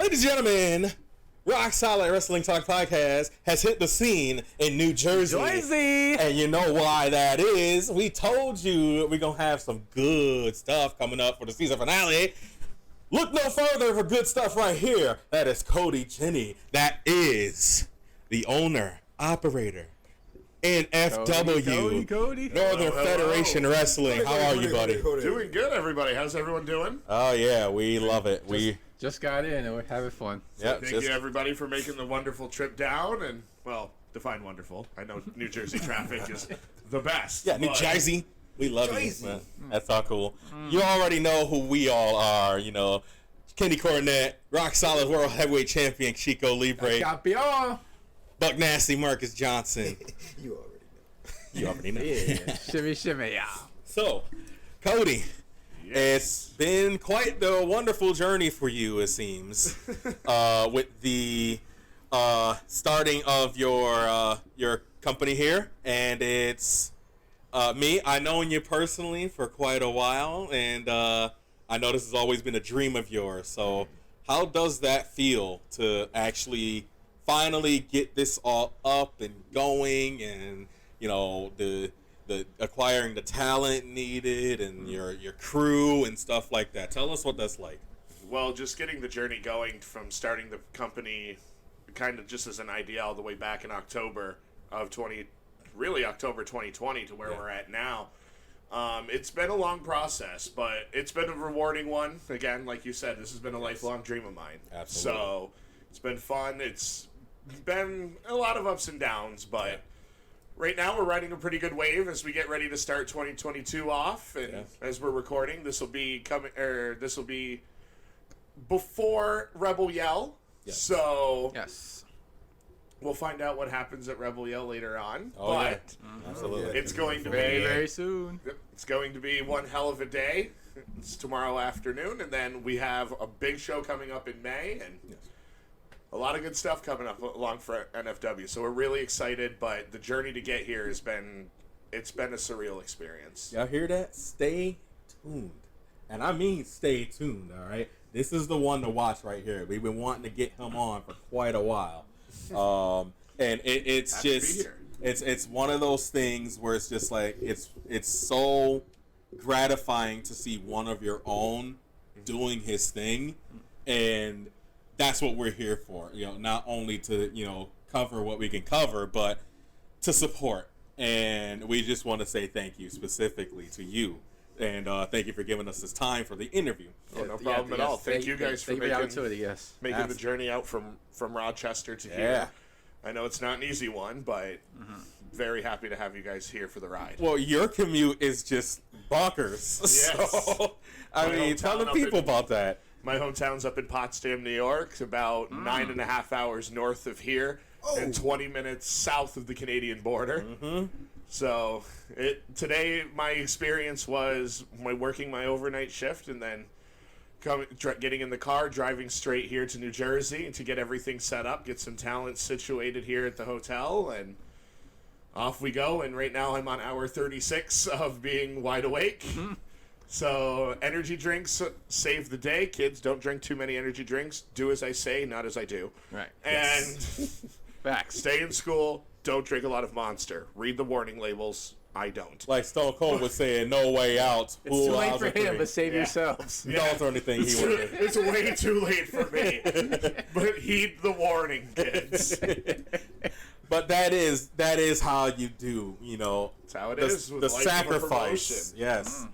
Ladies and gentlemen, ROC Solid Wrestling Talk Podcast has hit the scene in New Jersey. And you know why that is. We told you we're going to have some good stuff coming up for the season finale. Look no further for good stuff right here. That is Cody Jenne. That is the owner, operator, NFW, Cody. Northern Federation Wrestling. How are you, buddy? Doing good, everybody. How's everyone doing? Oh, yeah, we love it. Just got in and we're having fun. Yep, Thank you, everybody, for making the wonderful trip down. And, well, define wonderful. I know New Jersey traffic is the best. Yeah, New Jersey. We love you, man. That's all cool. You already know who we all are, you know. Kenny Cornette, ROC Solid World Heavyweight Champion Chico Libre, Campeón. Buck Nasty Marcus Johnson. You already know. Yeah. Shimmy, yeah. So, Cody, it's been quite the wonderful journey for you, it seems, with the starting of your company here, and it's me. I've known you personally for quite a while, and I know this has always been a dream of yours. So, how does that feel to actually finally get this all up and going, and you know the acquiring the talent needed and your crew and stuff like that? Tell us what that's like. Well, just getting the journey going from starting the company kind of just as an idea all the way back in October 2020 to where we're at now. It's been a long process, but it's been a rewarding one. Again, like you said, this has been a lifelong dream of mine. Absolutely. So it's been fun. It's been a lot of ups and downs, but right now we're riding a pretty good wave as we get ready to start 2022 off. And as we're recording, this will be before Rebel Yell. Yes. So we'll find out what happens at Rebel Yell later on. Oh, but absolutely. it's going to Very, be very soon. It's going to be one hell of a day. It's tomorrow afternoon, and then we have a big show coming up in May, and a lot of good stuff coming up along for NFW. So we're really excited, but the journey to get here it's been a surreal experience. Y'all hear that? Stay tuned. And I mean stay tuned, all right? This is the one to watch right here. We've been wanting to get him on for quite a while. And it's just it's one of those things where it's just like it's so gratifying to see one of your own doing his thing, and that's what we're here for. You know, not only to cover what we can cover, but to support. And we just want to say thank you specifically to you, and thank you for giving us this time for the interview. Oh, no problem at all. Thank you guys for making the journey out from Rochester to here. I know it's not an easy one, but very happy to have you guys here for the ride. Well, your commute is just bonkers. Yes. So, I mean, tell the people about that. My hometown's up in Potsdam, New York. It's about 9.5 hours north of here and 20 minutes south of the Canadian border. So today my experience was working my overnight shift and then getting in the car, driving straight here to New Jersey to get everything set up, get some talent situated here at the hotel, and off we go. And right now I'm on hour 36 of being wide awake. So energy drinks save the day. Kids, don't drink too many energy drinks. Do as I say, not as I do. Right. And stay in school. Don't drink a lot of Monster. Read the warning labels. I don't. Like Stone Cold was saying, no way out. It's too late for him, but save yourselves. Don't or anything he would do. It's way too late for me. But heed the warning, kids. But that is how you do, That's how it is. The sacrifice. Yes.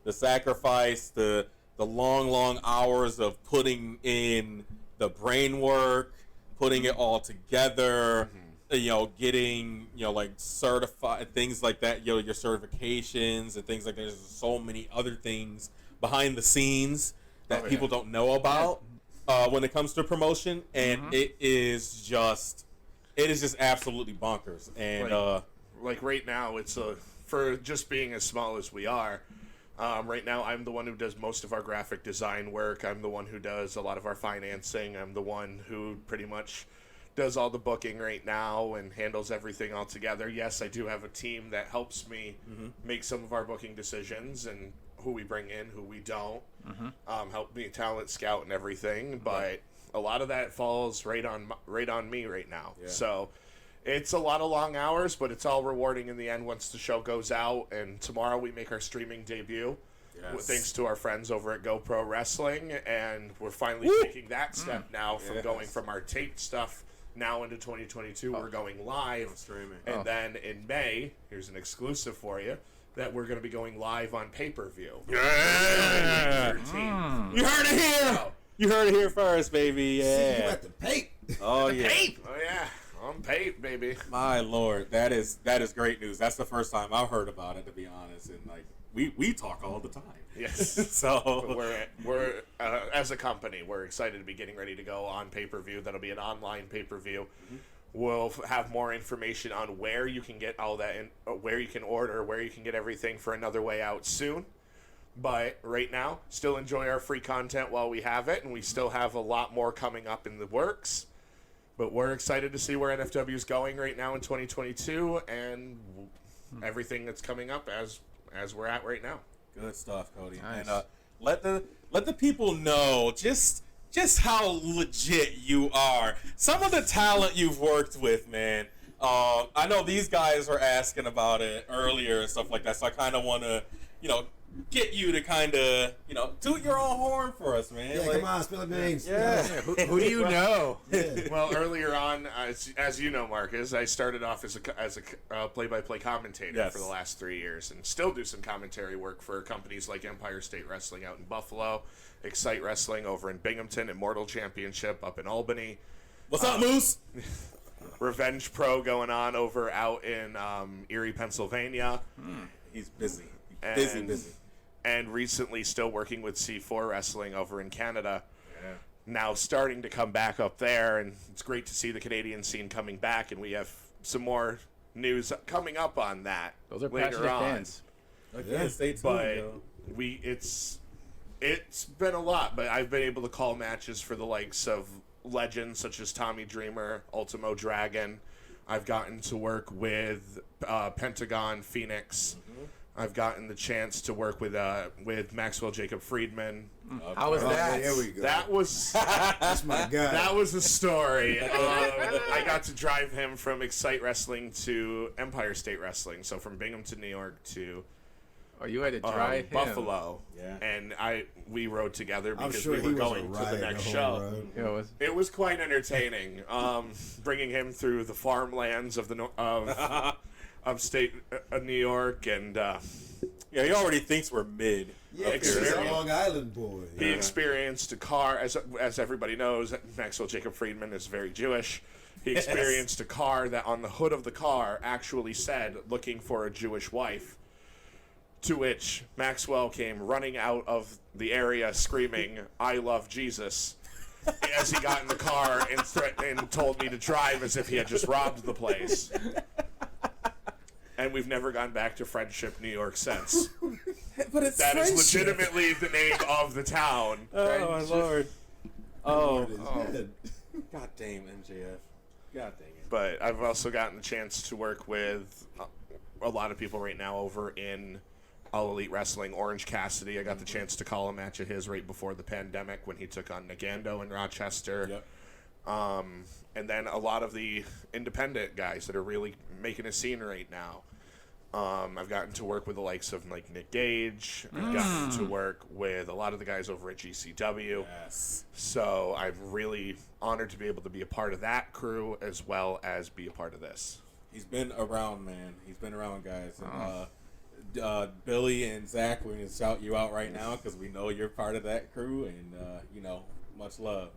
The sacrifice, the long hours of putting in the brain work, putting it all together, getting, like certified, things like that, your certifications and things like that. There's so many other things behind the scenes that people don't know about when it comes to promotion. And it is just absolutely bonkers. And like right now, it's for just being as small as we are. Right now, I'm the one who does most of our graphic design work. I'm the one who does a lot of our financing. I'm the one who pretty much does all the booking right now and handles everything all together. Yes, I do have a team that helps me make some of our booking decisions and who we bring in, who we don't. Help me talent scout and everything. But a lot of that falls right on me right now. Yeah. So it's a lot of long hours, but it's all rewarding in the end once the show goes out. And tomorrow we make our streaming debut. Yes. Thanks to our friends over at GoPro Wrestling, and we're finally taking that step now from going from our taped stuff now into 2022. We're going live, streaming. and then in May, here's an exclusive for you, that we're going to be going live on pay-per-view. Yeah. You heard it here. You heard it here first, baby. See you Yeah. at the pape. Oh yeah. Oh yeah, on pape, baby. My lord, that is great news. That's the first time I've heard about it, to be honest. And like we talk all the time. Yes. So we're as a company, we're excited to be getting ready to go on pay-per-view. That'll be an online pay-per-view. Mm-hmm. We'll have more information on where you can get all that, where you can order, where you can get everything for Another Way Out soon. But right now, still enjoy our free content while we have it, and we still have a lot more coming up in the works. But we're excited to see where NFW is going right now in 2022, and everything that's coming up as we're at right now. good stuff, Cody. Nice. And let the people know just how legit you are. Some of the talent you've worked with, man. I know these guys were asking about it earlier and stuff like that, so I kind of want to, get you to kind of, toot your own horn for us, man. Yeah, Like, come on, spill the beans. Yeah. Who do you know? Yeah. Well, earlier on, as you know, Marcus, I started off as a play-by-play commentator Yes. for the last 3 years, and still do some commentary work for companies like Empire State Wrestling out in Buffalo, Excite Wrestling over in Binghamton, Immortal Championship up in Albany, What's up, Moose? Revenge Pro going on over out in Erie, Pennsylvania. He's busy. And- Busy. And recently still working with C4 Wrestling over in Canada. Yeah. Now starting to come back up there, and it's great to see the Canadian scene coming back, and we have some more news coming up on that Those are later passionate on. fans. Okay, stay tuned, But yo. it's been a lot, but I've been able to call matches for the likes of legends such as Tommy Dreamer, Ultimo Dragon. I've gotten to work with Pentagon Phoenix. I've gotten the chance to work with Maxwell Jacob Friedman. How was Oh, that? here we go. That was That's my guy. that was a story. I got to drive him from Excite Wrestling to Empire State Wrestling, so from Binghamton, New York to Oh, you had to drive him. Buffalo. Yeah. And we rode together I'm because sure we he were was going a to riot the next whole show. road. Yeah, it was. It was quite entertaining, bringing him through the farmlands of upstate New York, and Yeah, he already thinks we're mid. Yeah, 'cause he's a Experience. Long Island boy. he experienced a car, as everybody knows, Maxwell Jacob Friedman is very Jewish. He experienced a car that on the hood of the car actually said, looking for a Jewish wife, to which Maxwell came running out of the area screaming, "I love Jesus," as he got in the car and told me to drive as if he had just robbed the place. And we've never gone back to Friendship, New York since. But it's That is friendship. legitimately the name of the town. Oh my lord. Lord, Oh, his head. god damn MJF. God dang it. But I've also gotten the chance to work with a lot of people right now over in All Elite Wrestling. Orange Cassidy, I got the chance to call a match of his right before the pandemic when he took on Nagando in Rochester. Yep. And then a lot of the independent guys that are really making a scene right now. I've gotten to work with the likes of like Nick Gage. I've gotten to work with a lot of the guys over at GCW. Yes. So I'm really honored to be able to be a part of that crew as well as be a part of this. He's been around, man. He's been around, guys. And, Billy and Zach, we're going to shout you out right now because we know you're part of that crew. And, much love.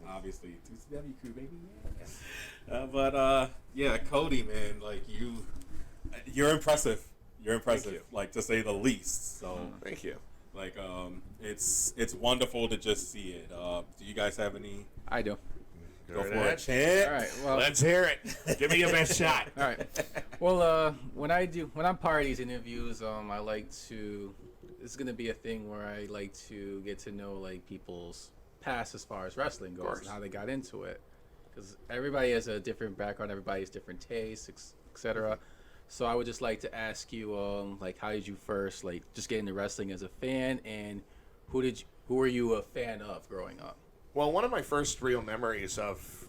Obviously, 2CW crew, baby. Yeah. Yeah, Cody, man, like, you're impressive. You're impressive, you. like, to say the least. So, Thank you. like, it's wonderful to just see it. Do you guys have any? I do. Go for ahead. it, Chad. All right. Well, Let's hear it. Give me your best shot. all right. Well, when I'm part of these interviews, I like to. It's gonna be a thing where I like to get to know like people's past as far as wrestling goes and how they got into it, because everybody has a different background, everybody has different tastes, etc. So I would just like to ask you, like, how did you first like just get into wrestling as a fan, and who were you a fan of growing up? Well, one of my first real memories of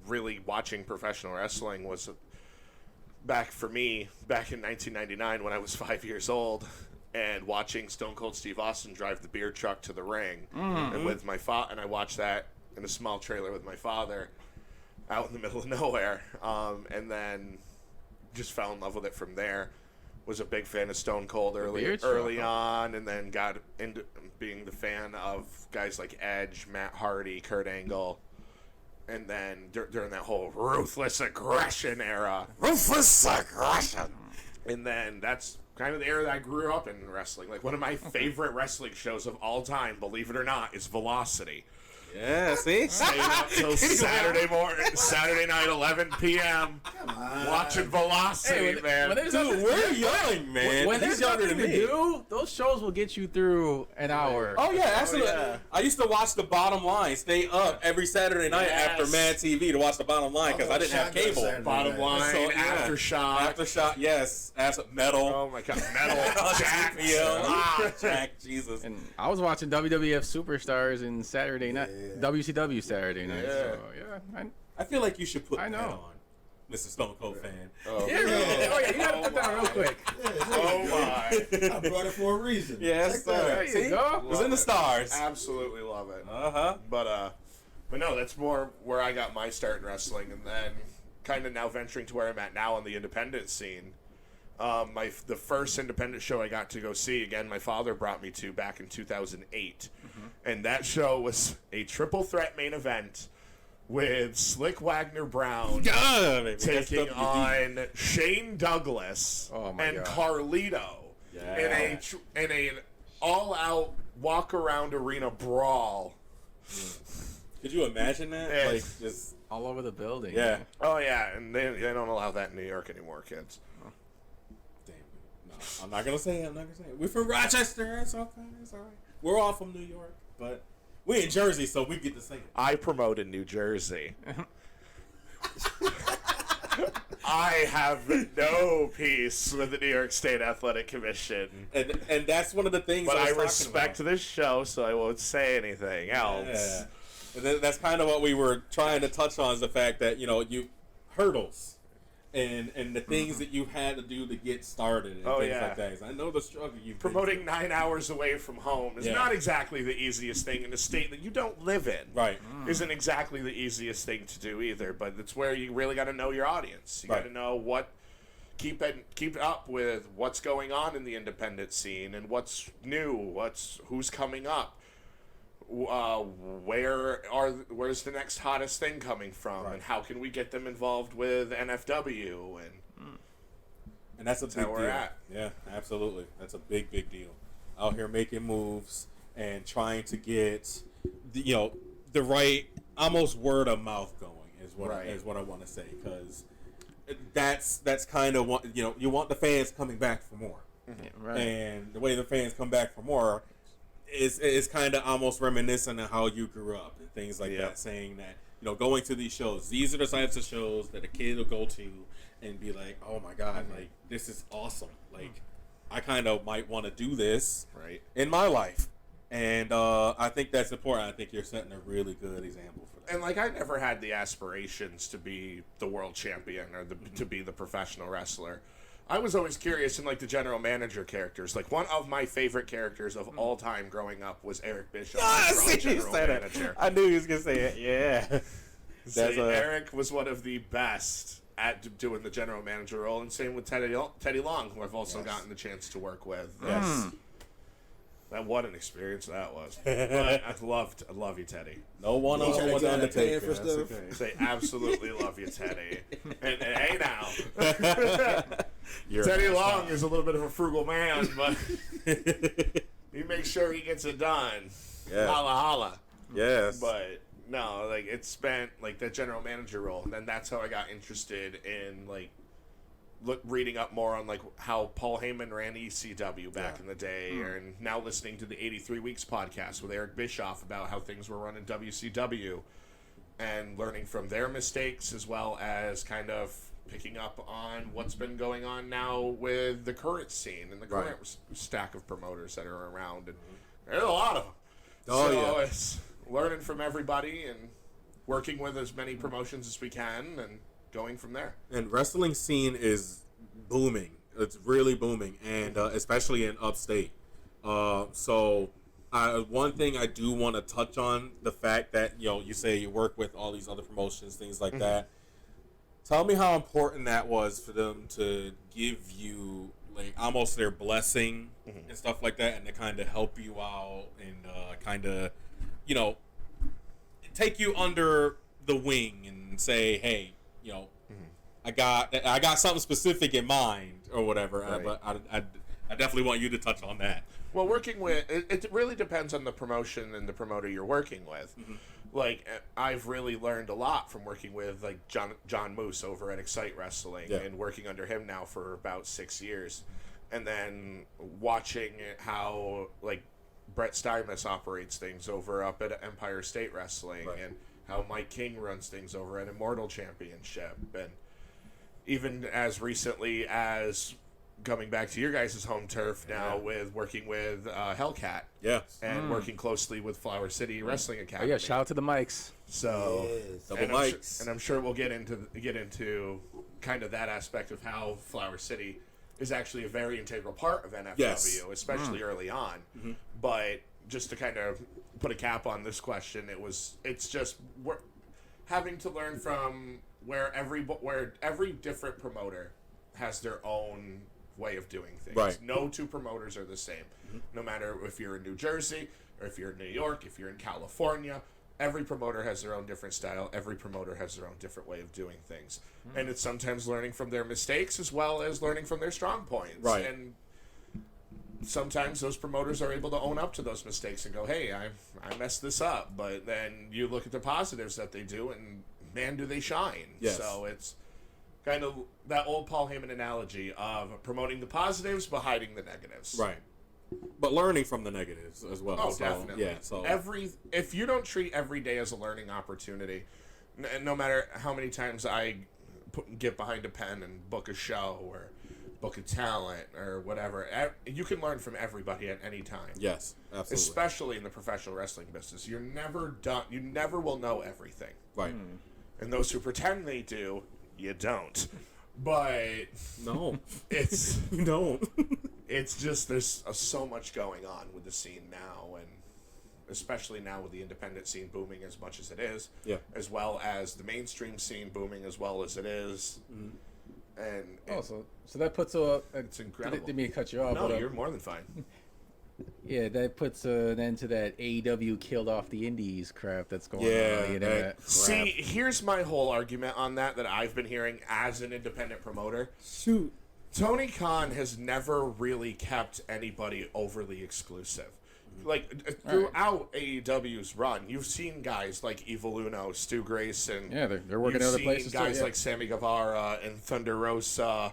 really watching professional wrestling was back in 1999 when I was 5 years old and watching Stone Cold Steve Austin drive the beer truck to the ring. And with my and I watched that in a small trailer with my father out in the middle of nowhere. And then just fell in love with it from there. Was a big fan of Stone Cold early on, and then got into being the fan of guys like Edge, Matt Hardy, Kurt Angle, and then during that whole Ruthless Aggression era. Ruthless Aggression! And then that's kind of the era that I grew up in wrestling. Like, one of my favorite wrestling shows of all time, believe it or not, is Velocity. Yeah, see? Staying up till Saturday night, 11 p.m. Watching Velocity, man. Dude, we're young, man. When He's there's younger nothing than to me. do, those shows will get you through an hour. Oh, yeah, absolutely. yeah. I used to watch The Bottom Line, stay up every Saturday night after Mad TV to watch The Bottom Line because I didn't have cable. Bottom Line, So, yeah. Aftershock. Aftershock, yes. Metal. Oh, my God. Metal. Jack. Jack, Jesus. And I was watching WWF Superstars in Saturday night, WCW Saturday night. Yeah. So, yeah, I feel like you should put I know. that on, Mr. Stone Cold fan. Oh, yeah, you gotta put that real quick. oh my. I brought it for a reason. Yes, Check that sir. out. There you go. It was in the stars. Absolutely love it. Uh-huh. But no, that's more where I got my start in wrestling, and then kind of now venturing to where I'm at now on the independent scene. The first independent show I got to go see, again, my father brought me to back in 2008. And that show was a triple threat main event with Slick Wagner Brown taking on Shane Douglas and God. Carlito in an all-out walk-around arena brawl. Could you imagine that? Yeah. Like, just... All over the building. Yeah. Oh, yeah, and they don't allow that in New York anymore, kids. Damn. No, I'm not gonna say it. We're from Rochester. It's okay. It's all right. We're all from New York, but we in Jersey, so we get to say it. I promote in New Jersey. I have no peace with the New York State Athletic Commission. And that's one of the things But I was respect this show, so I won't say anything else. Yeah. And that's kind of what we were trying to touch on, is the fact that, you hurdles and the things that you had to do to get started and things like that. I know the struggle you've Promoting been 9 hours away from home is not exactly the easiest thing in a state that you don't live in. Right. Isn't exactly the easiest thing to do either, but it's where you really got to know your audience. You got to know keep up with what's going on in the independent scene and what's new, who's coming up. Where's the next hottest thing coming from, and how can we get them involved with NFW, and that's a big how we're deal. at. Yeah, absolutely. That's a big deal. Out here making moves and trying to get the right almost word of mouth going is what I want to say, because that's kind of what you want the fans coming back for more. Right. And the way the fans come back for more is kind of almost reminiscent of how you grew up and things like that, saying that, going to these shows, these are the types of shows that a kid will go to and be like, oh my God, like, this is awesome. Like, I kind of might want to do this in my life. And I think that's important. I think you're setting a really good example for that. And, like, I never had the aspirations to be the world champion or to be the professional wrestler. I was always curious in, like, the general manager characters. Like, one of my favorite characters of all time growing up was Eric Bischoff, general manager. I knew he was going to say it. Yeah. Eric was one of the best at doing the general manager role, and same with Teddy Long, who I've also gotten the chance to work with. Yes. What an experience that was. But I love you, Teddy. No one else trying to was get on the out of paying tape. for stuff? Say absolutely love you, Teddy. And hey now, You're Teddy awesome. Long is a little bit of a frugal man, but he makes sure he gets it done. Yeah. Holla holla. Yes. But no, like, it's spent like that general manager role, and then that's how I got interested in like reading up more on like how Paul Heyman ran ECW back in the day, and now listening to the 83 Weeks podcast with Eric Bischoff about how things were run in WCW, and learning from their mistakes, as well as kind of picking up on what's been going on now with the current scene and the current stack of promoters that are around, and there's a lot of them. Oh, So yeah. it's learning from everybody and working with as many promotions as we can and going from there. And wrestling scene is booming. It's really booming, and especially in upstate. So one thing I do want to touch on, the fact that, you say you work with all these other promotions, things like that. Tell me how important that was for them to give you like almost their blessing and stuff like that, and to kind of help you out and kind of, take you under the wing and say, hey, I got something specific in mind or whatever. Right. But I definitely want you to touch on that. Well, working with it really depends on the promotion and the promoter you're working with. Like, I've really learned a lot from working with like John Moose over at Excite Wrestling and working under him now for about 6 years, and then watching how like Brett Steinmetz operates things over up at Empire State Wrestling, and how Mike King runs things over at Immortal Championship, and even as recently as coming back to your guys' home turf now with working with Hellcat. And working closely with Flower City Wrestling Academy. Oh yeah, shout out to the mics. So, Double and mics. I'm sure we'll get into kind of that aspect of how Flower City is actually a very integral part of NFW, especially early on. But just to kind of put a cap on this question, it's just we're having to learn from where every different promoter has their own way of doing things. Right. No two promoters are the same. No matter if you're in New Jersey or if you're in New York, if you're in California, every promoter has their own different style. Every promoter has their own different way of doing things. And it's sometimes learning from their mistakes as well as learning from their strong points. Right. And sometimes those promoters are able to own up to those mistakes and go, hey, I messed this up. But then you look at the positives that they do, and man, do they shine. Yes. So it's kind of that old Paul Heyman analogy of promoting the positives but hiding the negatives. Right. But learning from the negatives as well. Oh, so, definitely. Yeah. So if you don't treat every day as a learning opportunity, no matter how many times I get behind a pen and book a show or book a talent or whatever, you can learn from everybody at any time. Yes, absolutely. Especially in the professional wrestling business, you're never done. You never will know everything. Right. And those who pretend they do, you don't. But No, it's you don't. it's just there's so much going on with the scene now, and especially now with the independent scene booming as much as it is, as well as the mainstream scene booming as well as it is. And So that puts it's incredible. Didn't mean to cut you off. No, but, you're more than fine. yeah, that puts an end to that AEW killed off the indies crap that's going on Yeah, the internet. that- See, here's my whole argument on that I've been hearing as an independent promoter. Shoot. Tony Khan has never really kept anybody overly exclusive. Like, throughout AEW's run, you've seen guys like Evil Uno, Stu Grayson. Yeah, they're working You've other seen places guys too. like Sammy Guevara and Thunder Rosa,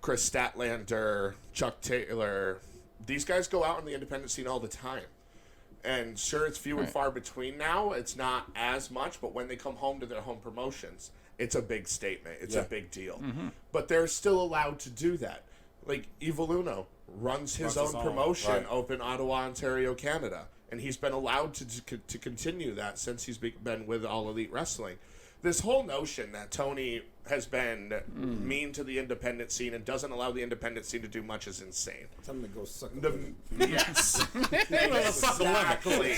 Chris Statlander, Chuck Taylor. These guys go out in the independent scene all the time. And sure, it's few and far between now. It's not as much, but when they come home to their home promotions, it's a big statement. It's a big deal. But they're still allowed to do that. Like, Evil Uno runs his own promotion up in Ottawa, Ontario, Canada. And he's been allowed to continue that since he's been with All Elite Wrestling. This whole notion that Tony has been mean to the independent scene and doesn't allow the indent scene to do much is insane. Tell them to go suck a Yes. Exactly.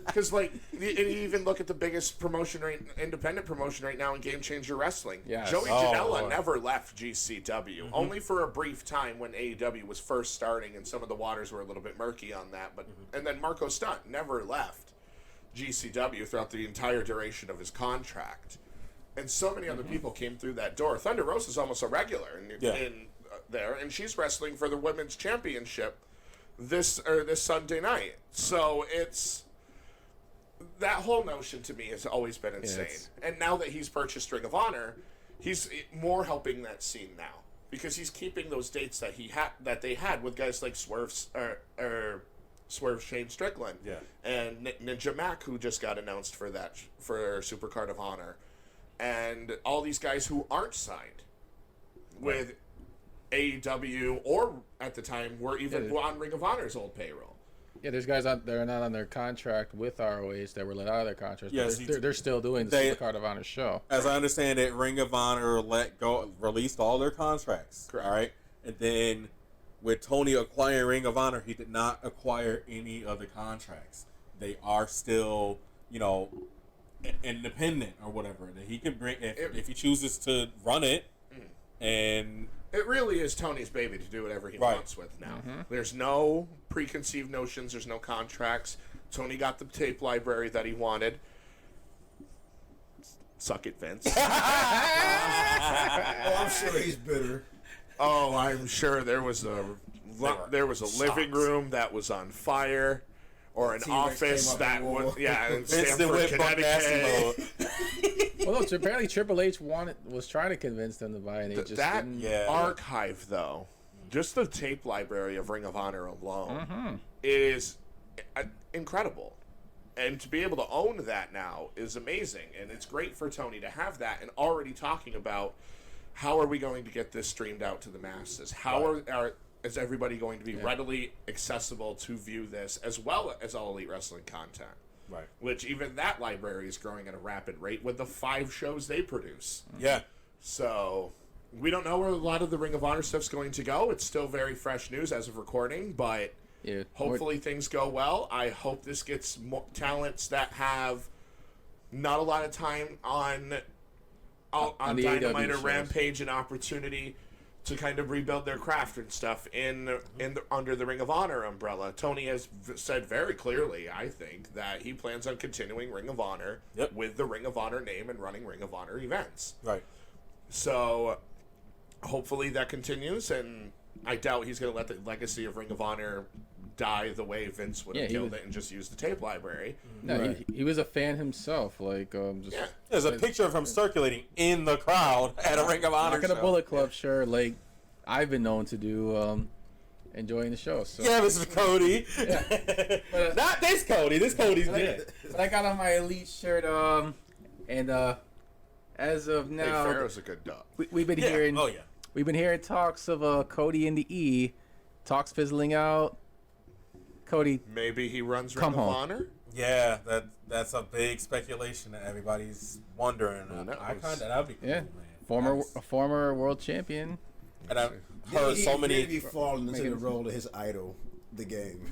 Because, like, you even look at the biggest independent promotion right now in Game Changer Wrestling. Yes. Joey Oh, Janela Lord. never left GCW, only for a brief time when AEW was first starting and some of the waters were a little bit murky on that. But and then Marco Stunt never left GCW throughout the entire duration of his contract. And so many other people came through that door. Thunder Rosa is almost a regular in there, and she's wrestling for the women's championship this Sunday night. So it's that whole notion to me has always been insane. And now that he's purchased Ring of Honor, he's more helping that scene now because he's keeping those dates that they had with guys like Swerve Shane Strickland, and Ninja Mac, who just got announced for Supercard of Honor, and all these guys who aren't signed with AEW or at the time were even on Ring of Honor's old payroll. Yeah, there's guys that are not on their contract with ROH that were let out of their contracts. Yes, But they're still doing the Supercard of Honor show. As I understand it, Ring of Honor released all their contracts. Correct. All right, and then with Tony acquiring Ring of Honor, he did not acquire any of the contracts. They are still, independent or whatever. That he can bring if he chooses to run it, and it really is Tony's baby to do whatever he wants with now. There's no preconceived notions. There's no contracts. Tony got the tape library that he wanted. Suck it, Vince. Oh, I'm sure he's bitter. Oh, I'm sure there was a living room that was on fire, or an T-Rex office came up that in war. was in Vince the Stamford, Whip Connecticut. Well, no, apparently Triple H was trying to convince them to buy it. And just That didn't. archive, though, just the tape library of Ring of Honor alone is incredible. And to be able to own that now is amazing. And it's great for Tony to have that and already talking about how are we going to get this streamed out to the masses? How is everybody going to be readily accessible to view this as well as All Elite Wrestling content? right. Which even that library is growing at a rapid rate with the 5 shows they produce. Yeah. So we don't know where a lot of the Ring of Honor stuff's going to go. It's still very fresh news as of recording, but hopefully things go well. I hope this gets more talents that have not a lot of time on Dynamite or Rampage an opportunity to kind of rebuild their craft and stuff under the Ring of Honor umbrella. Tony has said very clearly, I think, that he plans on continuing Ring of Honor with the Ring of Honor name and running Ring of Honor events. Right. So hopefully that continues, and I doubt he's going to let the legacy of Ring of Honor die the way Vince would have killed it and just used the tape library. No, he was a fan himself. There's a picture of him circulating in the crowd at a Ring of Honor Rocking a Bullet Club shirt, like I've been known to do, enjoying the show. So. Yeah, Mr. Cody. Not this Cody. This Cody's dead. But I got on my Elite shirt, and as of now, Hey, Pharaoh's a good dog. we've been hearing. Oh yeah. We've been hearing talks of Cody in the E, talks fizzling out. Cody, Maybe he runs Ring Come of home. Honor? Yeah, that's a big speculation that everybody's wondering. That'd be cool, man. former world champion. And I've heard so many. Maybe falling into the role of his idol, the game.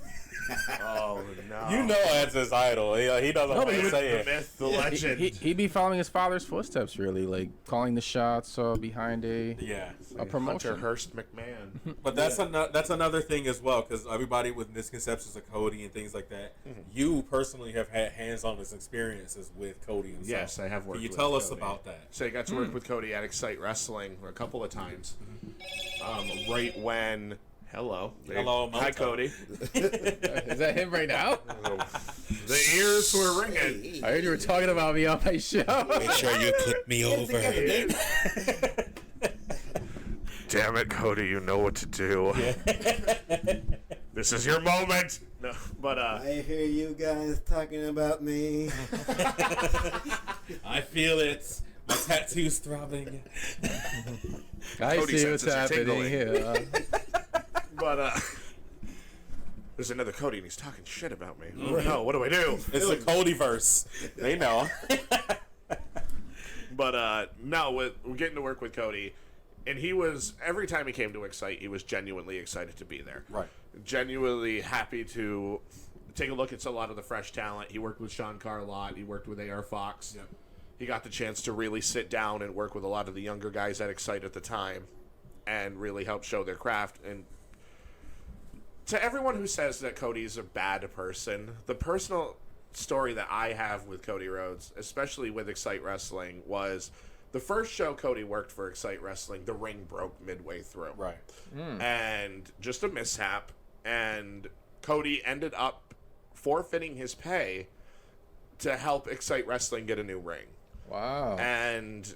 Oh, no. You know, that's his idol. He doesn't want to say The it. myth, the legend. He'd be following his father's footsteps, really, like calling the shots behind a promotion. Hunter Hearst McMahon. But that's another thing as well, because everybody with misconceptions of Cody and things like that. You personally have had hands-on experiences with Cody himself. Yes, I have worked Can you with tell us Cody. about that? So I got to work with Cody at Excite Wrestling a couple of times. Right when... Hello. Hello, Hi, Cody. Is that him right now? The ears were ringing. I heard you were talking about me on my show. Make sure you click me over. Damn it, Cody, you know what to do. This is your moment. No, but I hear you guys talking about me. I feel it. My tattoo's throbbing. I Cody see what's senses are happening tingling. here. but there's another Cody and he's talking shit about me. Oh no, what do I do? It's the Codyverse. They know. But no, we're getting to work with Cody, and he was every time he came to Excite, he was genuinely excited to be there. Right. Genuinely happy to take a look at a lot of the fresh talent. He worked with Sean Carr a lot. He worked with AR Fox. Yep. He got the chance to really sit down and work with a lot of the younger guys at Excite at the time, and really help show their craft. And to everyone who says that Cody's a bad person, the personal story that I have with Cody Rhodes, especially with Excite Wrestling, was the first show Cody worked for Excite Wrestling, the ring broke midway through. Right. And just a mishap, and Cody ended up forfeiting his pay to help Excite Wrestling get a new ring. Wow. And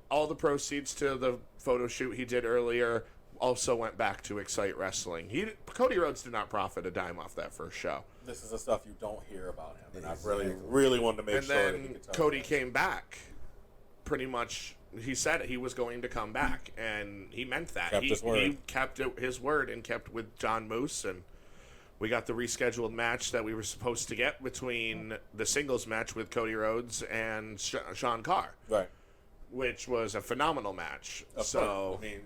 all the proceeds to the photo shoot he did earlier also went back to Excite Wrestling. Cody Rhodes did not profit a dime off that first show. This is the stuff you don't hear about him, and I really wanted to make And sure. that he then could tell Cody us. came back. Pretty much, he said he was going to come back, and he meant that. Kept his word. He kept his word and kept with John Moose and we got the rescheduled match that we were supposed to get between the singles match with Cody Rhodes and Sean Carr. Right. Which was a phenomenal match. Of so, course. I mean,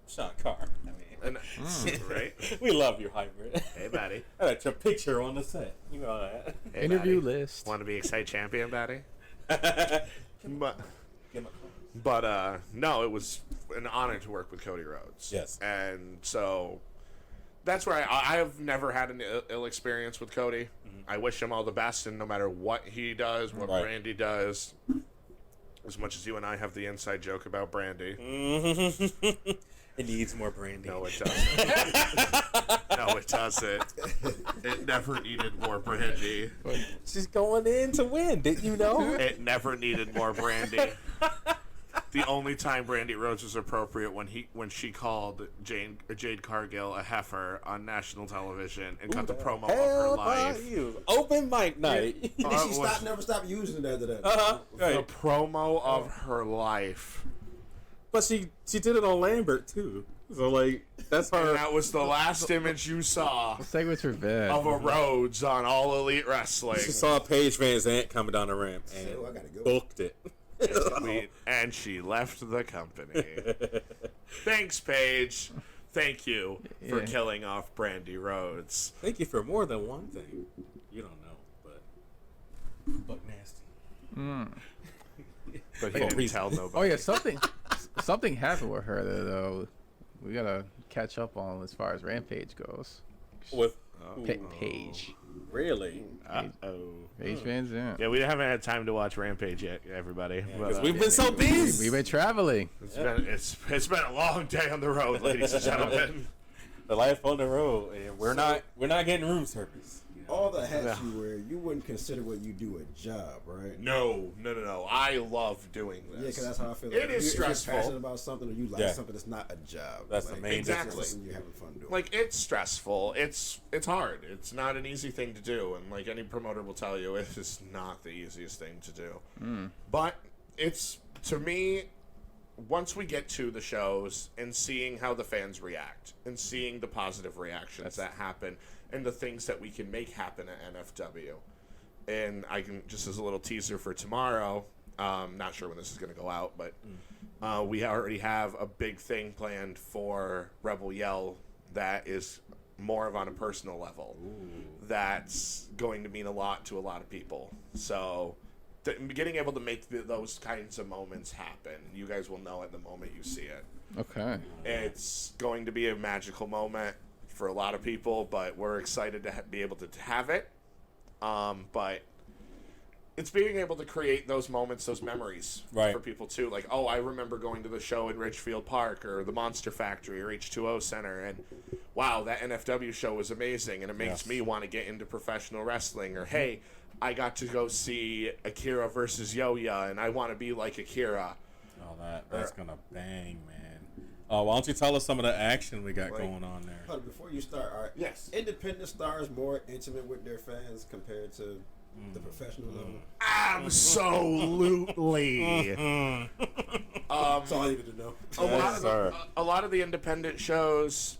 Sean Carr. right? We love you, Hybrid. Hey, buddy. That's your picture on the set. You know that. Hey, Interview buddy. list. Want to be Excite champion, buddy? But no, it was an honor to work with Cody Rhodes. Yes. And so that's where I have never had an ill experience with Cody. I wish him all the best, and no matter what he does, what Brandy does, as much as you and I have the inside joke about Brandy. It needs more brandy. No, it doesn't. No, it doesn't. It never needed more brandy. She's going in to win. Didn't you know? It never needed more brandy. The only time Brandy Rhodes was appropriate when she called Jade Cargill a heifer on national television and cut the promo of her life. Open mic night. And she never stopped using it after that. The promo of her life. But she did it on Lambert too. So like that's her. And that was the last image you saw The segments were bad. of a Rhodes on All Elite Wrestling. She saw Paige Van Zandt coming down the ramp and So I gotta go. booked it. And she left the company. Thanks, Paige. Thank you for Yeah. killing off Brandy Rhodes. Thank you for more than one thing. You don't know, but nasty. But he Oh, didn't tell nobody. Oh yeah, something happened with her though. We gotta catch up on as far as Rampage goes. With Paige. really? Paige Van Zandt. Yeah, we haven't had time to watch Rampage yet, everybody. Because we've been so busy. We've been traveling. It's been a long day on the road, ladies and gentlemen. The life on the road, and we're not getting room service. All the hats you wear, you wouldn't consider what you do a job, right? No. I love doing this. Yeah, because that's how I feel. It is If stressful. you're passionate about something or you like Yeah. something that's not a job. That's the main Exactly. It's something you're having fun doing. Like, it's stressful. It's hard. It's not an easy thing to do, and like any promoter will tell you, it is not the easiest thing to do. But it's, to me, once we get to the shows and seeing how the fans react and seeing the positive reactions that happen and the things that we can make happen at NFW. And I can, just as a little teaser for tomorrow, not sure when this is going to go out, but we already have a big thing planned for Rebel Yell that is more of on a personal level. That's going to mean a lot to a lot of people. So getting able to make those kinds of moments happen, you guys will know at the moment you see it. Okay. It's going to be a magical moment for a lot of people, but we're excited to be able to have it. But it's being able to create those moments, those memories for people too. Like, oh, I remember going to the show in Ridgefield Park or the Monster Factory or H2O Center, and wow, that NFW show was amazing, and it makes me want to get into professional wrestling. Or hey, I got to go see Akira versus Yo-Ya, and I want to be like Akira. Oh, that's gonna bang, man. Why don't you tell us some of the action we got going on there? Hold on, before you start, are independent stars more intimate with their fans compared to the professional level? Absolutely. That's all I needed to know. A lot of the independent shows,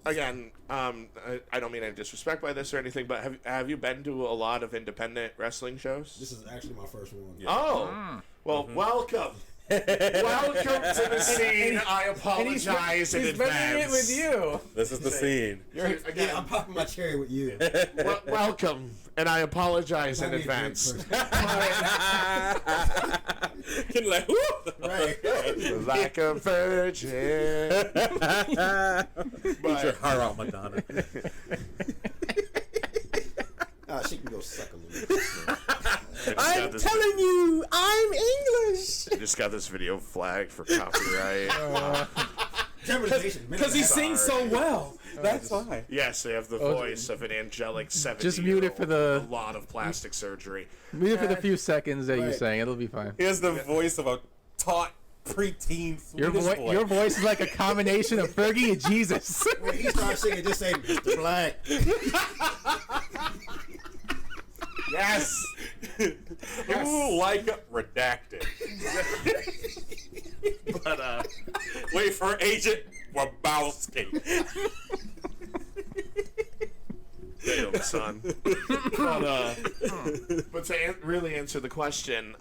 again, I don't mean any disrespect by this or anything, but have you been to a lot of independent wrestling shows? This is actually my first one. Yeah. Oh, well, welcome. Welcome to the scene. I apologize in advance. He's it with you. This is the scene. Yeah, I'm popping my cherry with you. Welcome, and I apologize in advance. Can like, whoop. Right. Like a virgin. Get your heart out, Madonna. She can go suck a little bit. I'm telling you, I'm English. I just got this video flagged for copyright. Because he sings so well. That's why. Yes, they have the voice of an angelic 70-year-old. Just mute it for the a lot of plastic surgery. Mute it for the few seconds that you're saying. It'll be fine. He has the voice of a taut preteen Swedish boy. Your voice is like a combination of Fergie and Jesus. When he starts singing, just say Mr. Black. Yes. Ooh, like redacted. But wait for Agent Wabowski. Damn, son. But to really answer the question,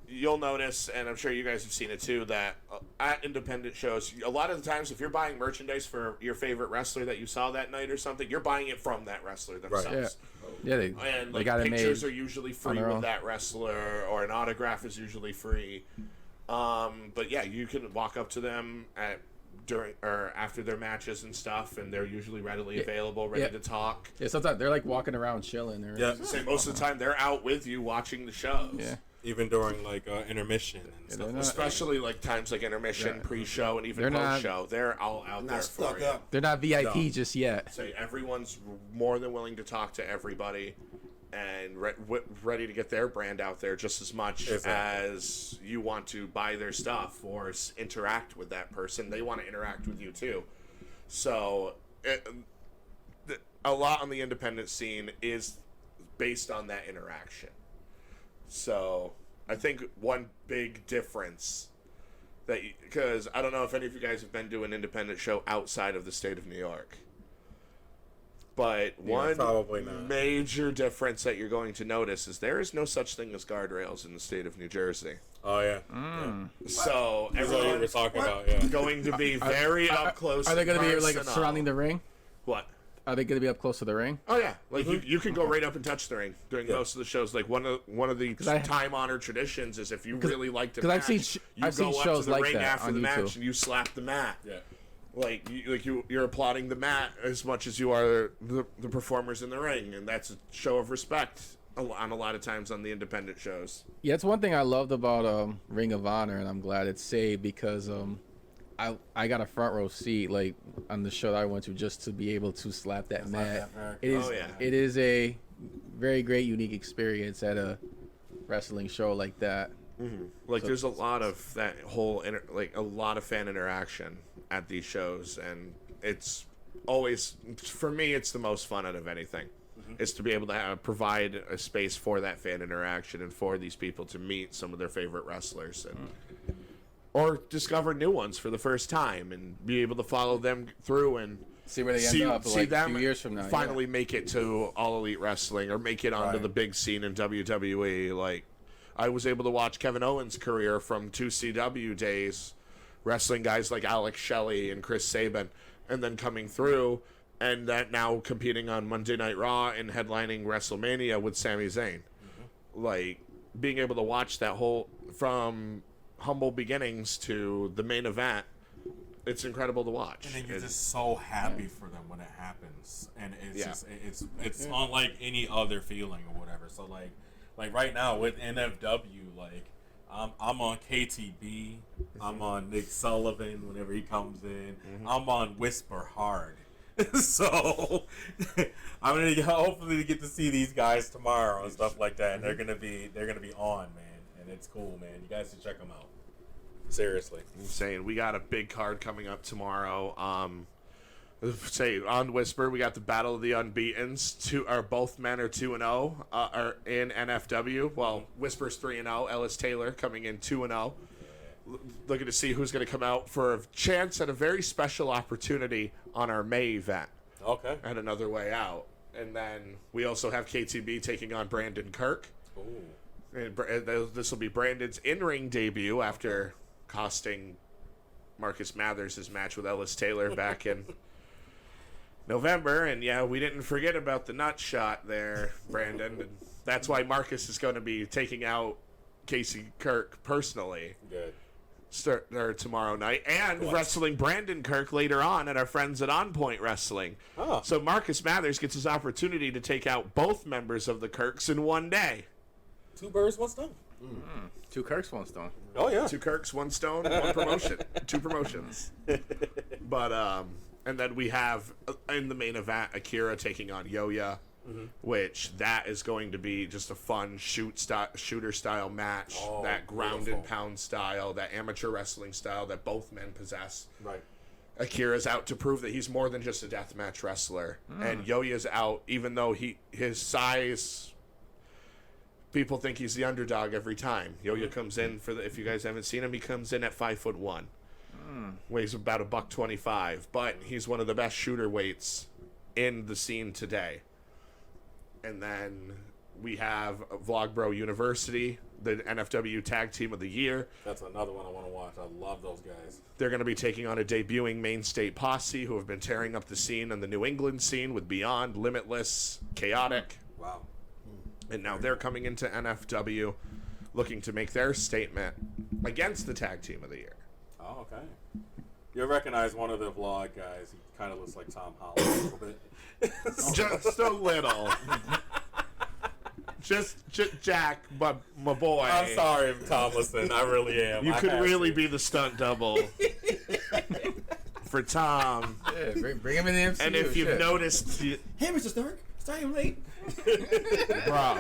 you'll notice, and I'm sure you guys have seen it too, that at independent shows, a lot of the times, if you're buying merchandise for your favorite wrestler that you saw that night or something, you're buying it from that wrestler themselves. Right. Yeah, And they got it pictures made are usually free their with own. that wrestler, or an autograph is usually free. But yeah, you can walk up to them during or after their matches and stuff, and they're usually readily available, ready to talk. Yeah, sometimes they're like walking around chilling. Most of the time they're out with you watching the shows. Yeah. Even during like intermission and stuff. not- Especially like times like intermission, pre-show, and even They're not- post-show. They're all out there Not for stuck you. up. They're not VIP just yet. So everyone's more than willing to talk to everybody and ready to get their brand out there just as much as you want to buy their stuff or interact with that person. They want to interact with you too. So a lot on the independent scene is based on that interaction. So I think one big difference because I don't know if any of you guys have been to an independent show outside of the state of New York. But one probably not. major difference that you're going to notice is there is no such thing as guardrails in the state of New Jersey. Oh yeah. So That's what you were everyone's talking about. Yeah. going to be very up close. Are they going to be like personal. surrounding the ring? What? Are they going to be up close to the ring? Oh yeah, like you can go right up and touch the ring during most of the shows. Like one of the time-honored traditions is if you really like the match, I've seen go up shows to the like ring that after on the match YouTube. and you slap the mat. Yeah. You're applauding the mat as much as you are the performers in the ring, and that's a show of respect on a lot of times on the independent shows. Yeah, it's one thing I loved about Ring of Honor, and I'm glad it's saved because I got a front row seat like on the show that I went to just to be able to slap that mat. It is a very great, unique experience at a wrestling show like that. Like there's a lot of that whole a lot of fan interaction at these shows, and it's always, for me, it's the most fun out of anything. Is to be able to provide a space for that fan interaction and for these people to meet some of their favorite wrestlers and or discover new ones for the first time and be able to follow them through and See where they end up like a few years from now. finally make it to All Elite Wrestling or make it onto the big scene in WWE. Like I was able to watch Kevin Owens' career from 2CW days, wrestling guys like Alex Shelley and Chris Sabin, and then coming through and that now competing on Monday Night Raw and headlining WrestleMania with Sami Zayn. Like being able to watch that whole from humble beginnings to the main event, it's incredible to watch. And then you're just so happy for them when it happens, and it's just it's unlike any other feeling or whatever. So like right now with NFW, like I'm on KTB, I'm on Nick Sullivan whenever he comes in, I'm on Whisper Hard. So I'm gonna hopefully get to see these guys tomorrow and stuff like that, and they're gonna be on, man, and it's cool, man. You guys should check them out. Seriously, I'm saying we got a big card coming up tomorrow. Say on Whisper, we got the Battle of the Unbeatens. Both men are 2-0. Are in NFW. Well, Whisper's 3-0. Ellis Taylor coming in 2-0. Looking to see who's going to come out for a chance at a very special opportunity on our May event. okay. At Another Way Out, and then we also have KTB taking on Brandon Kirk. Ooh. And this will be Brandon's in-ring debut after costing Marcus Mathers his match with Ellis Taylor back in November. And yeah, we didn't forget about the nut shot there, Brandon. And that's why Marcus is going to be taking out Casey Kirk personally. Good. Tomorrow night, and wrestling Brandon Kirk later on at our friends at On Point Wrestling. Oh. So Marcus Mathers gets his opportunity to take out both members of the Kirks in one day. Two birds, one stone. Two Kirks, one stone. Oh yeah. Two Kirks, one stone, one promotion. Two promotions. But and then we have in the main event Akira taking on Yo-Ya, which that is going to be just a fun shooter style match. Oh, that ground beautiful. and pound style, that amateur wrestling style that both men possess. Right. Akira's out to prove that he's more than just a deathmatch wrestler, and Yo-Ya's out even though his size. People think he's the underdog every time. Yo-Ya comes in if you guys haven't seen him, he comes in at 5'1", weighs about $125, but he's one of the best shooter weights in the scene today. And then we have Vlogbro University, the NFW Tag Team of the Year. That's another one I want to watch. I love those guys. They're going to be taking on a debuting Main State Posse who have been tearing up the scene and the New England scene with Beyond, Limitless, Chaotic. Wow. And now they're coming into NFW looking to make their statement against the Tag Team of the Year. Oh, okay. You'll recognize one of the vlog guys. He kind of looks like Tom Holland a little bit. Just a little. Just Jack, my boy. I'm sorry, Tomlinson. I really am. You could really be the stunt double for Tom. Yeah, bring him in the MCU. And if you've noticed, Hey, Mr. Stark. Sorry I'm late. bro,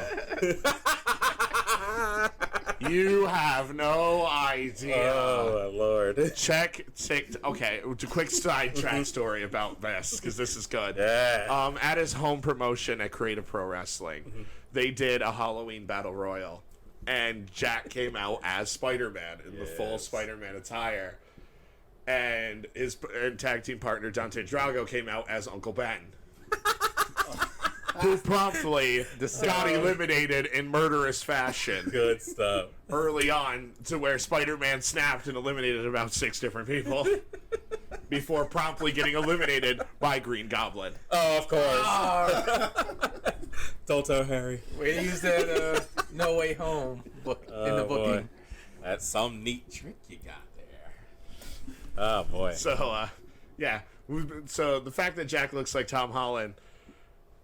you have no idea. Oh, my Lord. Check TikTok. Okay, a quick sidetrack story about this because this is good. Yeah. At his home promotion at Creative Pro Wrestling, they did a Halloween battle royal, and Jack came out as Spider-Man in the full Spider-Man attire, and his tag team partner Dante Drago came out as Uncle Ben. Who promptly got eliminated in murderous fashion Good stuff. early on, to where Spider-Man snapped and eliminated about 6 different people before promptly getting eliminated by Green Goblin. Oh, of course. Don't tell Harry. Way to use that No Way Home book in the booking. Boy. That's some neat trick you got there. Oh, boy. So, yeah. So the fact that Jack looks like Tom Holland,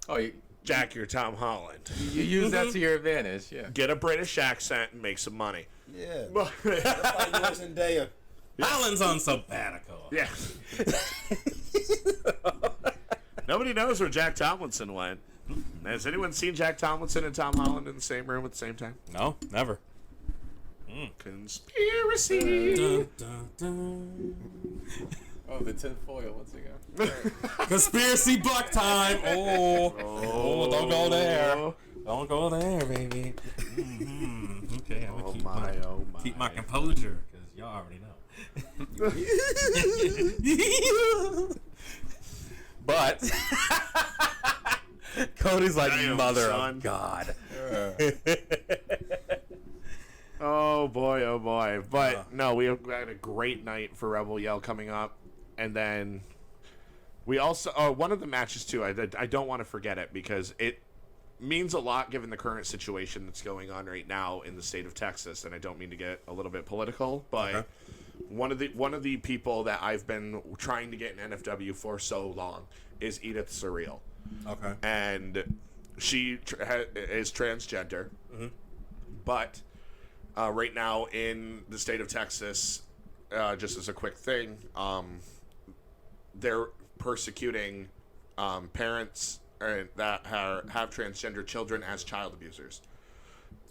Oh, Jack, you're Tom Holland. you use that to your advantage, yeah. Get a British accent and make some money. Yeah. That's why you was in Daya. Holland's on sabbatical. Yeah. Nobody knows where Jack Tomlinson went. Has anyone seen Jack Tomlinson and Tom Holland in the same room at the same time? No, never. Conspiracy. Dun, dun, dun. Oh, the tinfoil once again. Conspiracy buck time. Oh, don't go there. Don't go there, baby. Mm-hmm. Okay, I'm gonna keep my composure because y'all already know. But Cody's like, Damn, mother son. of God. Oh boy, oh boy. But no, we had a great night for Rebel Yell coming up. And then we also, one of the matches too, I don't want to forget it because it means a lot given the current situation that's going on right now in the state of Texas. And I don't mean to get a little bit political, but one of the people that I've been trying to get in NFW for so long is Edith Surreal. Okay. And she is transgender, but right now in the state of Texas, just as a quick thing, they're persecuting parents that have transgender children as child abusers.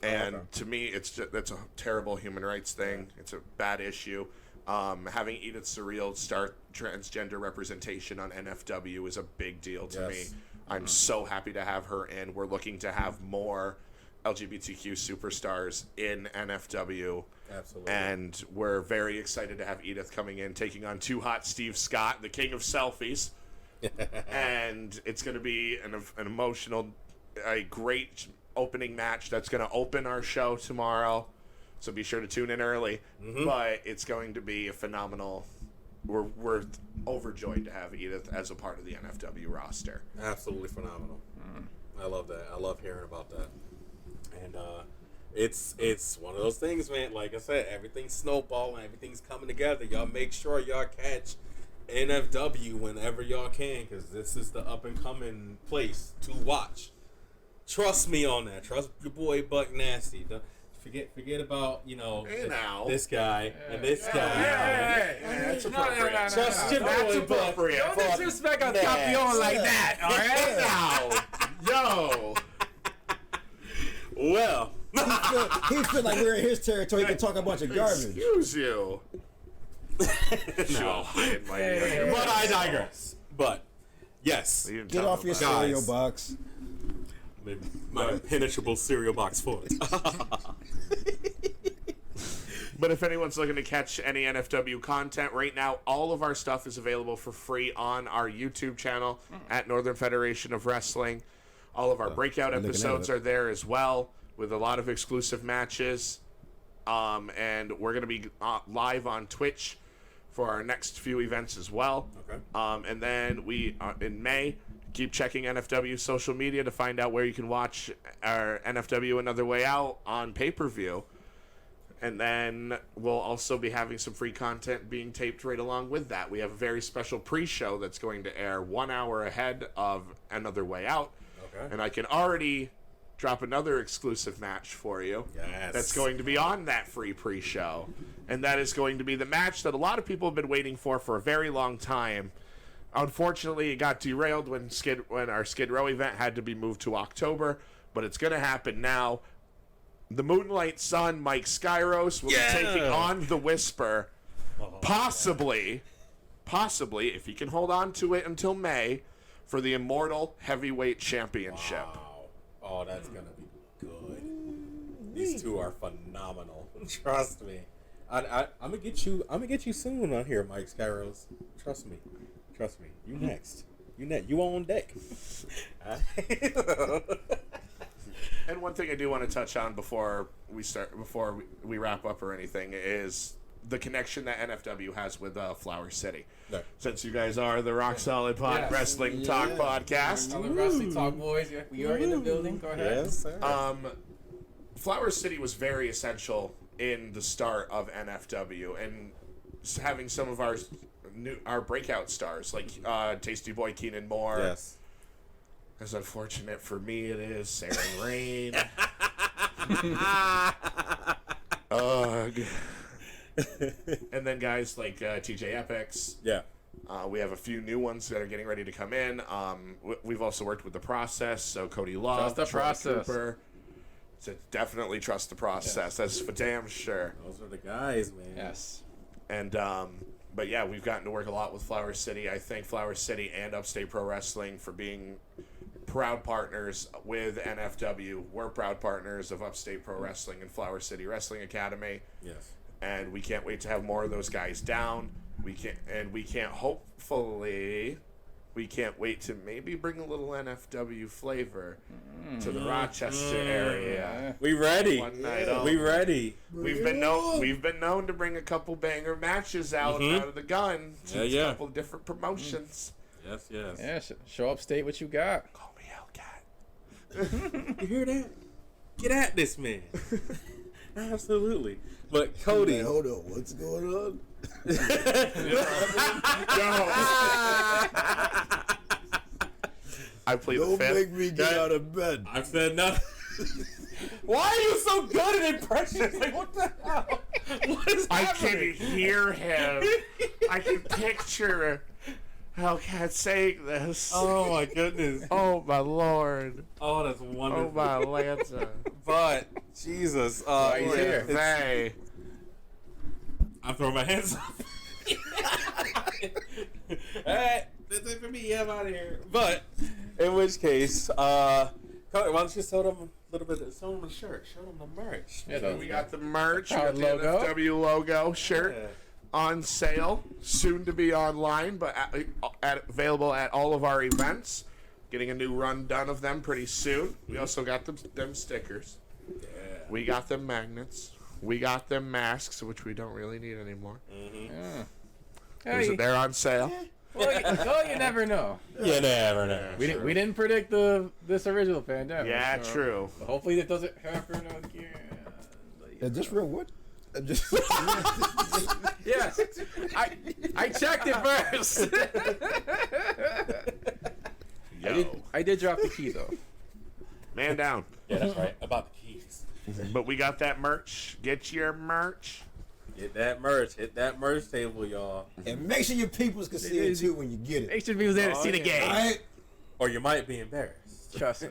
And to me, that's a terrible human rights thing. It's a bad issue. Having Edith Surreal start transgender representation on NFW is a big deal to me. I'm so happy to have her in. We're looking to have more LGBTQ superstars in NFW. Absolutely. And we're very excited to have Edith coming in, taking on Too Hot Steve Scott, the king of selfies. And it's going to be an emotional, a great opening match that's going to open our show tomorrow. So be sure to tune in early. But it's going to be a phenomenal. We're overjoyed to have Edith as a part of the NFW roster. Absolutely phenomenal. I love that. I love hearing about that. And it's one of those things, man. Like I said, everything's snowballing, everything's coming together. Y'all make sure y'all catch NFW whenever y'all can, because this is the up and coming place to watch. Trust me on that. Trust your boy Buck Nasty. Forget about this guy and this guy. That's appropriate. Trust your boy Buck. Don't disrespect a campeon like that, all right? Yo. Well, He feel like we're in his territory. He can talk a bunch of garbage. Excuse you. no. But I digress. But yes, Get off your cereal box. my impenetrable cereal box foot. But if anyone's looking to catch any NFW content right now, all of our stuff is available for free on our YouTube channel at Northern Federation of Wrestling. All of our breakout episodes are there as well, with a lot of exclusive matches. And we're going to be live on Twitch for our next few events as well. Okay. And then we, in May, keep checking NFW social media to find out where you can watch our NFW Another Way Out on pay-per-view. And then we'll also be having some free content being taped right along with that. We have a very special pre-show that's going to air 1 hour ahead of Another Way Out. Okay. And I can already drop another exclusive match for you. Yes. That's going to be on that free pre-show. And that is going to be the match that a lot of people have been waiting for a very long time. Unfortunately, it got derailed when our Skid Row event had to be moved to October, but it's going to happen now. The Moonlight Sun, Mike Skyros, will be taking on the Whisper. Possibly, if he can hold on to it until May, for the Immortal Heavyweight Championship. Wow. Oh, that's going to be good. These two are phenomenal. Trust me. I'm gonna get you soon on here, Mike Skyros. Trust me. You next. You on deck. And one thing I do want to touch on before we wrap up or anything is the connection that NFW has with Flower City. No. Since you guys are the Rock Solid Wrestling Talk podcast. On the Wrestling Talk Boys, we are in the building. Go ahead. Yes, sir. Flower City was very essential in the start of NFW, and having some of our breakout stars like Tasty Boy Keenan Moore. Yes. As unfortunate for me it is, Sarah Rain. Ugh. And then guys like TJ Epics. Yeah. We have a few new ones that are getting ready to come in. We've also worked with The Process, so Cody Love, Trust the Troy process. Cooper. So definitely trust the process. That's for damn sure. Those are the guys, man. Yes. And but yeah, we've gotten to work a lot with Flower City. I thank Flower City and Upstate Pro Wrestling for being proud partners with NFW. We're proud partners of Upstate Pro Wrestling and Flower City Wrestling Academy. Yes. And we can't wait to have more of those guys down. We can't wait to maybe bring a little NFW flavor to the Rochester area. We ready. One night We ready. We've been known to bring a couple banger matches out of the gun to a couple of different promotions. Yes. Yeah, show Upstate what you got. Call me Hellcat. You hear that? Get at this man. Absolutely. But Cody, Man, hold on, what's going on? I play Don't the fifth. make me get out of bed. I've said nothing. Why are you so good at impressions? Like, what the hell? What is I happening? can hear him. I can picture Hellcat saying this. Oh my goodness. Oh my lord. Oh, that's wonderful. Oh my Lanza. But Jesus, he's here. Hey. I'm throwing my hands up. Alright, that's it for me. I'm out of here. But in which case, Cody, why don't you show them a little bit? Show them the shirt. Show them the merch. Yeah, So we got the merch. We Our got the logo. NFW logo shirt Yeah. on sale, soon to be online, but available at all of our events. Getting a new run done of them pretty soon. We also got them stickers. Yeah. We got them magnets. We got them masks, which we don't really need anymore. Yeah. They're on sale. Well, you never know. You never know. We didn't predict this original pandemic. Yeah, so true. Hopefully it doesn't happen again. Is this real wood? Just Yes, I checked it first. I did drop the key though. Man down. Yeah, that's right. About the keys. But we got that merch. Get your merch. Get that merch. Hit that merch table, y'all. and make sure your peoples can see it too when you get it. Make sure people there to see the game. All right? Or you might be embarrassed. Trust me.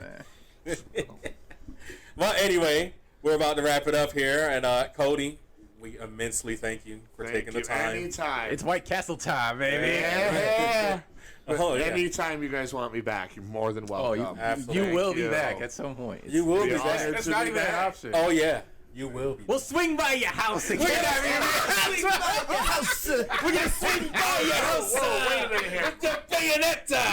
Well, anyway, we're about to wrap it up here. And Cody, we immensely thank you for taking the time. Anytime. It's White Castle time, baby. Yeah. Oh, yeah. Anytime you guys want me back, you're more than Oh, welcome. absolutely. you will Thank be you. back at some point. You will be Be back. honored That's to not be even an back. option. Oh, yeah. You will be. We'll swing by your house again. Swing by your house. We're gonna swing by your house. Whoa, wait a minute here. With the bayonetta.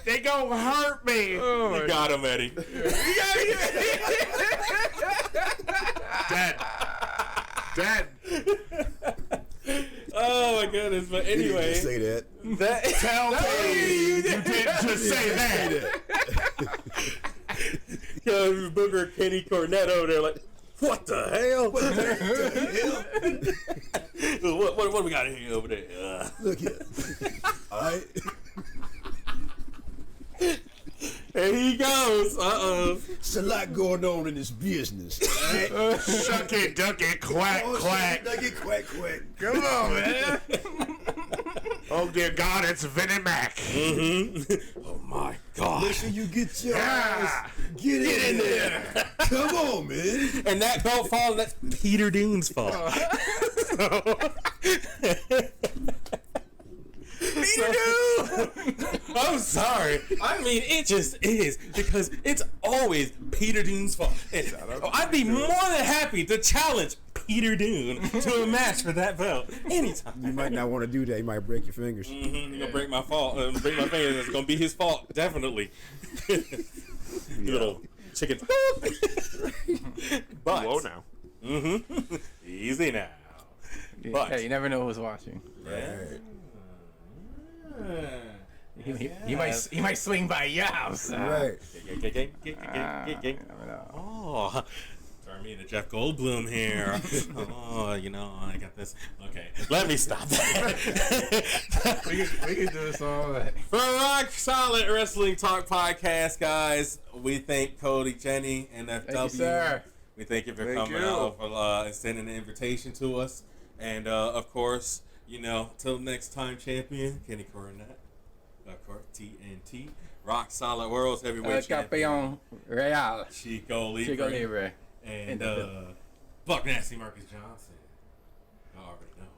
They gonna hurt me. Oh, you got him, Eddie. Dead. Oh my goodness! But anyway, Just say that. Tell me you didn't just say that. Yo, Booger Kenny Cornette over there, like, what the hell? What we got here over there? Look here. All right. There he goes. It's a lot going on in this business. All right? Shucky ducky quack quack. Ducky, quack, quack. Come on, man. Oh dear God, it's Vinnie Mac. Oh my God! Make sure you get your ass. Get in there. Come on, man. And that belt fall, that's Peter Dune's fault. Peter Dune! I'm sorry. I mean, it just is, because it's always Peter Dune's fault. I'd be more than happy to challenge Peter Dune to a match for that belt anytime. You might not want to do that. You might break your fingers. You're gonna break my fault. Break my fingers. It's gonna be his fault, definitely. Little chicken. But Whoa now. easy now. But Hey, you never know who's watching. Right. He might swing by your house. Right. Oh, turn me into Jeff Goldblum here. Oh, I got this. Okay, let me stop that. We can do this all day. For ROC Solid Wrestling Talk Podcast, guys, we thank Cody Jenne and FW. Thank you, sir. We thank you for Thank coming you. out and sending an invitation to us. And, of course, till next time, champion, Kenny Cornette. Of course, TNT. ROC Solid World's Heavyweight Champion. Campeón Real. Chico Libre. Chico Libre. And Buck Nasty Marcus Johnson. You already know.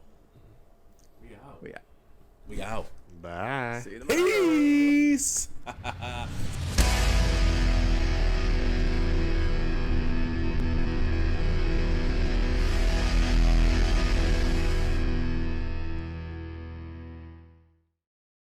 We out. We out. We out. Bye. See you tomorrow. Peace.